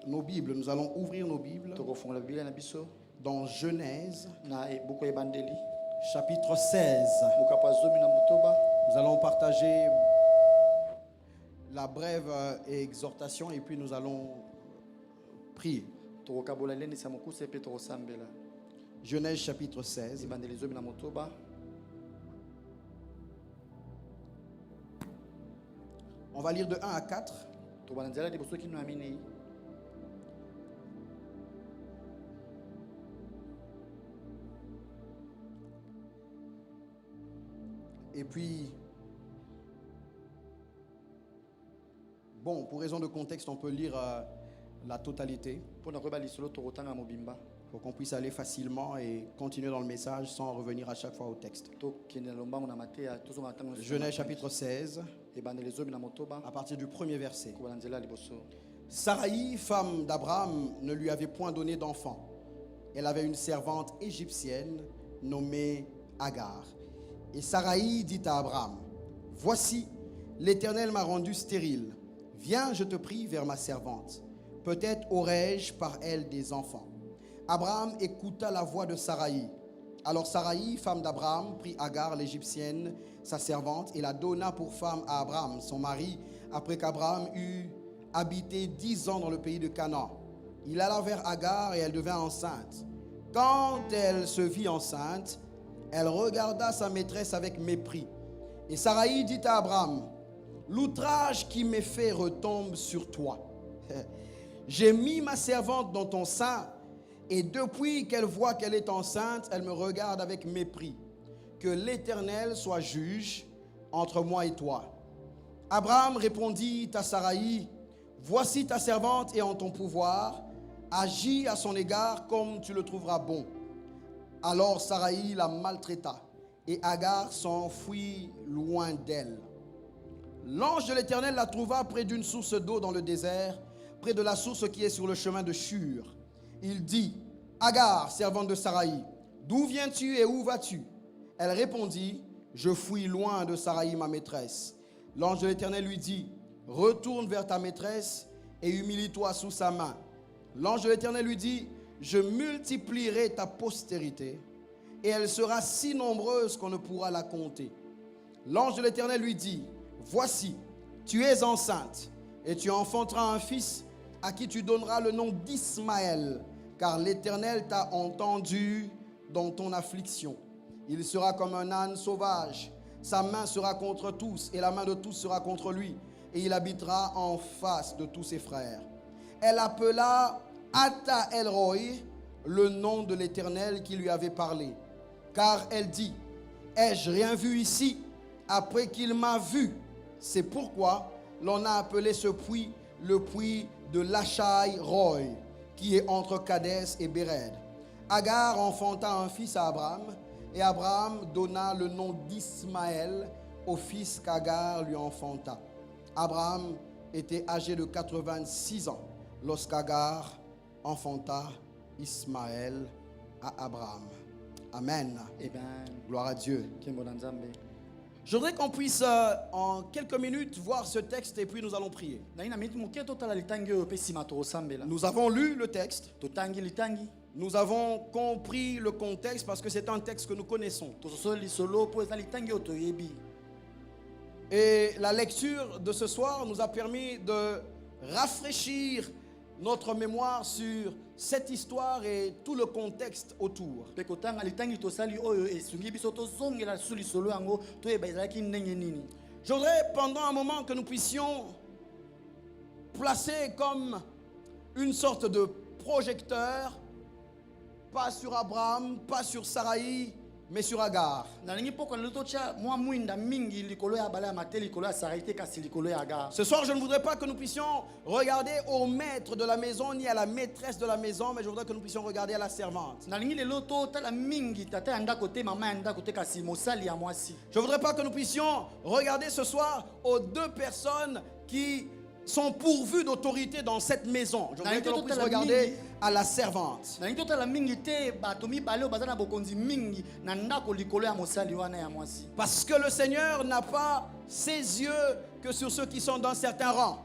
nos Bibles, nous allons ouvrir nos Bibles dans Genèse, chapitre 16. Nous allons partager la brève exhortation et puis nous allons prier. Genèse chapitre 16. On va lire de 1 à 4. Et puis, bon, pour raison de contexte, on peut lire la totalité pour qu'on puisse aller facilement et continuer dans le message sans revenir à chaque fois au texte. Genèse chapitre 16, à partir du premier verset. Saraï, femme d'Abraham, ne lui avait point donné d'enfant. Elle avait une servante égyptienne nommée Agar. Et Saraï dit à Abraham, « Voici, l'Éternel m'a rendu stérile. Viens, je te prie, vers ma servante. Peut-être aurai-je par elle des enfants. » Abraham écouta la voix de Saraï. Alors Saraï, femme d'Abraham, prit Agar l'Égyptienne, sa servante, et la donna pour femme à Abraham, son mari, après qu'Abraham eut habité 10 ans dans le pays de Canaan. Il alla vers Agar et elle devint enceinte. Quand elle se vit enceinte, elle regarda sa maîtresse avec mépris. Et Saraï dit à Abraham, « L'outrage qui m'est fait retombe sur toi. J'ai mis ma servante dans ton sein, et depuis qu'elle voit qu'elle est enceinte, elle me regarde avec mépris. Que l'Éternel soit juge entre moi et toi. » Abraham répondit à Saraï, « Voici ta servante est en ton pouvoir. Agis à son égard comme tu le trouveras bon. » Alors Saraï la maltraita, et Agar s'enfuit loin d'elle. L'ange de l'Éternel la trouva près d'une source d'eau dans le désert, près de la source qui est sur le chemin de Shur. Il dit, « Agar, servante de Saraï, d'où viens-tu et où vas-tu » Elle répondit, « Je fuis loin de Saraï, ma maîtresse. » L'ange de l'Éternel lui dit, « Retourne vers ta maîtresse et humilie-toi sous sa main. » L'ange de l'Éternel lui dit, « Je multiplierai ta postérité, et elle sera si nombreuse qu'on ne pourra la compter. » L'ange de l'Éternel lui dit, « Voici, tu es enceinte, et tu enfanteras un fils à qui tu donneras le nom d'Ismaël, car l'Éternel t'a entendu dans ton affliction. Il sera comme un âne sauvage, sa main sera contre tous, et la main de tous sera contre lui, et il habitera en face de tous ses frères. » Elle appela Ata El-Roi, le nom de l'Éternel qui lui avait parlé. Car elle dit, « Ai-je rien vu ici après qu'il m'a vu ?» C'est pourquoi l'on a appelé ce puits le puits de Lachai-Roi, qui est entre Kadès et Béred. Agar enfanta un fils à Abraham, et Abraham donna le nom d'Ismaël au fils qu'Agar lui enfanta. Abraham était âgé de 86 ans lorsqu'Agar enfanta Ismaël à Abraham. Amen. Gloire à Dieu. Je voudrais qu'on puisse en quelques minutes voir ce texte et puis nous allons prier. Nous avons lu le texte. Nous avons compris le contexte parce que c'est un texte que nous connaissons. Et la lecture de ce soir nous a permis de rafraîchir notre mémoire sur cette histoire et tout le contexte autour. Je voudrais pendant un moment que nous puissions placer comme une sorte de projecteur, pas sur Abraham, pas sur Saraï, mais sur Agar. Ce soir, je ne voudrais pas que nous puissions regarder au maître de la maison ni à la maîtresse de la maison, mais je voudrais que nous puissions regarder à la servante. Je ne voudrais pas que nous puissions regarder ce soir aux deux personnes qui sont pourvus d'autorité dans cette maison. Je voudrais que l'on puisse regarder à la servante. Parce que le Seigneur n'a pas ses yeux que sur ceux qui sont d'un certain rang.